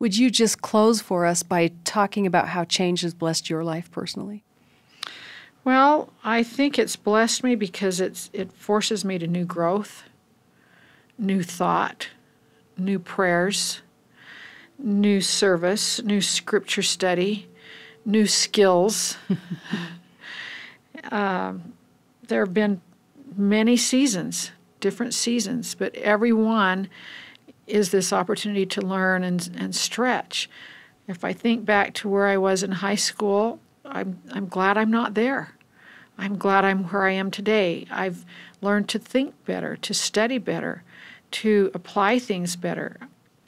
Would you just close for us by talking about how change has blessed your life personally? Well, I think it's blessed me because it forces me to new growth, new thought, new prayers, new service, new scripture study, new skills. There have been many seasons, different seasons, but every one is this opportunity to learn and stretch. If I think back to where I was in high school, I'm glad I'm not there. I'm glad I'm where I am today. I've learned to think better, to study better, to apply things better.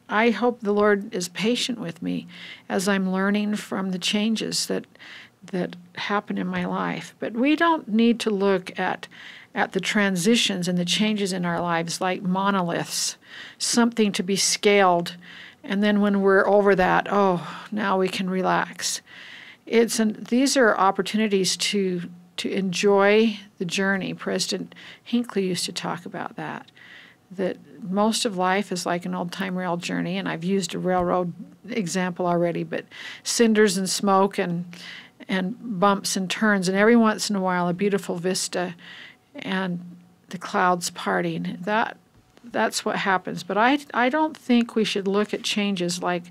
I hope the Lord is patient with me as I'm learning from the changes that happen in my life. But we don't need to look at the transitions and the changes in our lives like monoliths, something to be scaled, and then when we're over that, now we can relax. These are opportunities to enjoy the journey. President Hinckley used to talk about that most of life is like an old-time rail journey, and I've used a railroad example already, but cinders and smoke and bumps and turns, and every once in a while a beautiful vista and the clouds parting. That's what happens. But I don't think we should look at changes like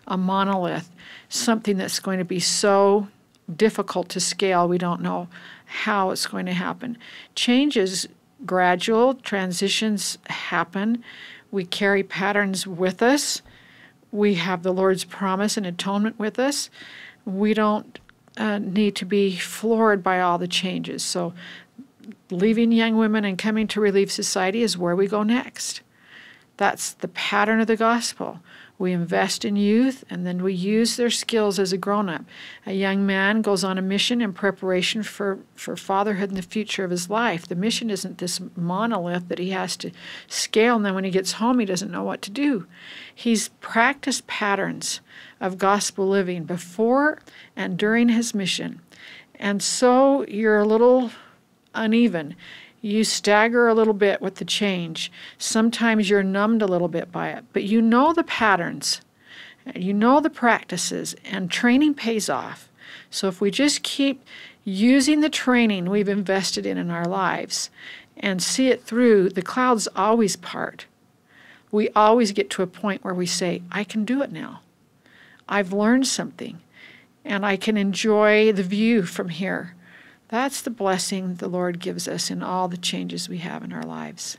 a monolith, something that's going to be so difficult to scale we don't know how it's going to happen. Change is gradual, transitions happen. We carry patterns with us. We have the Lord's promise and atonement with us. We don't need to be floored by all the changes. So leaving young women and coming to Relief Society is where we go next. That's the pattern of the gospel. We invest in youth, and then we use their skills as a grown-up. A young man goes on a mission in preparation for fatherhood and the future of his life. The mission isn't this monolith that he has to scale, and then when he gets home, he doesn't know what to do. He's practiced patterns of gospel living before and during his mission. And so you're a little uneven. You stagger a little bit with the change. Sometimes you're numbed a little bit by it, but you know the patterns, you know the practices, and training pays off. So if we just keep using the training we've invested in our lives and see it through, the clouds always part. We always get to a point where we say, I can do it now. I've learned something, and I can enjoy the view from here. That's the blessing the Lord gives us in all the changes we have in our lives.